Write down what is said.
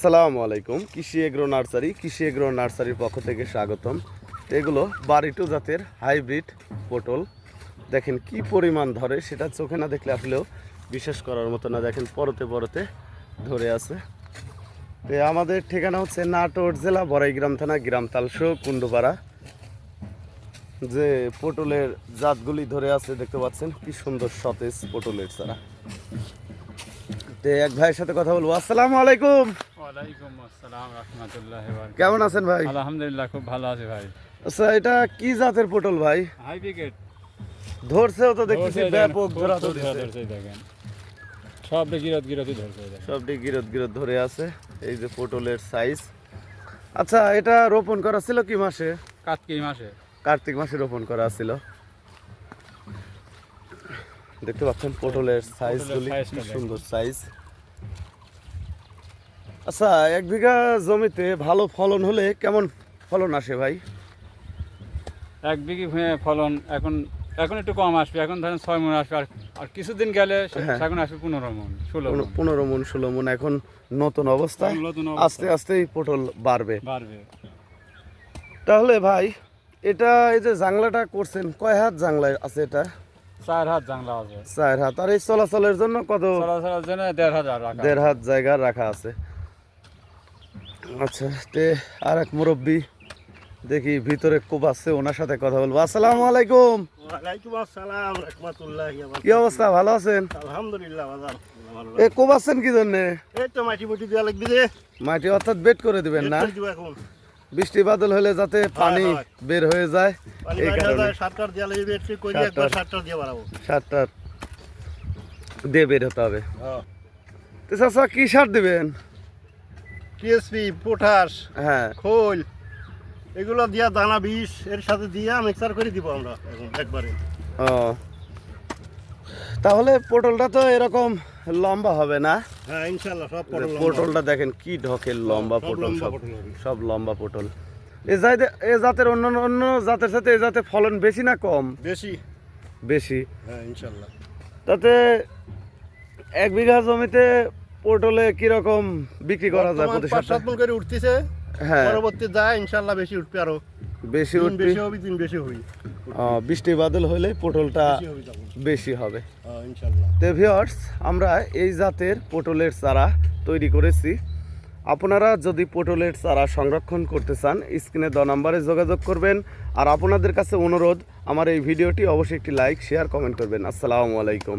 আসসালামু আলাইকুম। কৃষি এগ্রো নার্সারির পক্ষ থেকে স্বাগতম। এগুলো বাড়িটু জাতের হাইব্রিড পটল। দেখেন কি পরিমাণ ধরে, সেটা চোখে না দেখলে আসলেও বিশ্বাস করার মতো না। দেখেন পরতে পরতে ধরে আছে। তো আমাদের ঠিকানা হচ্ছে নাটোর জেলা বড়াইগ্রাম থানা গ্রাম তালশো কুণ্ডুপাড়া। যে পটলের জাতগুলি ধরে আছে দেখতে পাচ্ছেন, কি সুন্দর সতেজ পটলের চারা। তো এক ভাইয়ের সাথে কথা বলবো। আসসালামু আলাইকুম। ওয়ালাইকুম আসসালাম রাহমাতুল্লাহি ওয়া বারাকাতুহু। কেমন আছেন ভাই? আলহামদুলিল্লাহ, খুব ভালো আছি ভাই। আচ্ছা, এটা কি জাতের পটল ভাই? হাইব্রিড ধরছেও তো দেখতেছি ব্যাপক ধরা ধরছে দেখেন, সব গিরত ধরছে দেখেন। সবটি গিরত ধরে আছে। এই যে পটলের সাইজ। আচ্ছা, এটা রোপণ করা ছিল কি মাসে? কার্তিক মাসে রোপণ করা ছিল। দেখতে পাচ্ছেন পটলের সাইজগুলি কি সুন্দর সাইজ। আচ্ছা, 1 বিঘা জমিতে ভালো ফলন হলে কেমন ফলন আসে ভাই? 1 বিঘি ফলন এখন একটু কম আসবে। এখন ধরেন 6 মণ আসবে, আর কিছুদিন গেলে এখন আসবে 15 মণ 15 মণ 16 মণ। এখন নতুন অবস্থা, আস্তে আস্তেই পটল বাড়বে। তাহলে ভাই, এটা এই যে জাংলাটা করছেন, কয় হাত জাংলা আছে? এটা 4 হাত জাংলা আছে। 4 হাত। আর এই চলাচলের জন্য কত? চলাচলের জন্য 1.5 হাত 1.5 হাত জায়গা রাখা আছে। আচ্ছা, তে আর এক মুরব্বী দেখি ভিতরে খুব আছে, ওনার সাথে কথা বলবো। আসসালামু আলাইকুম। ওয়ালাইকুম আসসালাম রাহমাতুল্লাহি ওয়া কি অবস্থা, ভালো আছেন? বারাকাতুহু। আলহামদুলিল্লাহ বাজার ভালো। এ খুব আছেন কি জন্য? এই তো মাটি বটি দেওয়া লাগবে যে, মাটি অর্থাৎ বেড করে দিবেন না? এই দিব এখন বৃষ্টি বাদল হলে যাতে পানি বের হয়ে যায়, পানি এই বাইরে কারণে যায়। সাতটার দেওয়া লাগবে, একটু করি একবার সাতটার দিয়ে বাড়াবো। সারটা দিয়ে বের হতে হবে। হ্যাঁ, তো চাচা, কি সার দিবেন? টিএসপি, পটাশ, হ্যাঁ, খোল, এগুলো দিয়া দানা বিষ এর সাথে দিয়া মিক্সার করে দিব আমরা এখন একবারে। ও তাহলে পটলটা তো এরকম লম্বা হবে না? হ্যাঁ, ইনশাআল্লাহ সব পটল পটলটা দেখেন কি ঢকের লম্বা সব পটল, লম্বা সব পটল হবে। সব লম্বা পটল। এ জাতের অন্য জাতের সাথে এ জাতের ফলন বেশি না কম? বেশি। বেশি। হ্যাঁ, ইনশাআল্লাহ। তাতে 1 বিঘা জমিতে পটলে কিরকম বিক্রি করা যায় প্রতি 5-7 সপ্তাহে? মণ করে উঠতেছে। হ্যাঁ, পরবর্তী যায় ইনশাআল্লাহ বেশি উঠবে, আরো বেশি দিন উঠবে। বেশি হবে, দিন বেশি হবে। বৃষ্টি বাদল হলে পটলটা বেশি হবে তখন। বেশি হবে। হ্যাঁ, ইনশাআল্লাহ। তো ভিউয়ার্স, আমরা এই জাতের পটলের চারা তৈরি করেছি। আপনারা যদি পটলের চারা সংরক্ষণ করতে চান, স্ক্রিনে দেওয়া নাম্বারে যোগাযোগ করবেন। আর আপনাদের কাছে অনুরোধ, আমার এই ভিডিওটি অবশ্যই একটি লাইক, শেয়ার, কমেন্ট করবেন। আসসালামু আলাইকুম।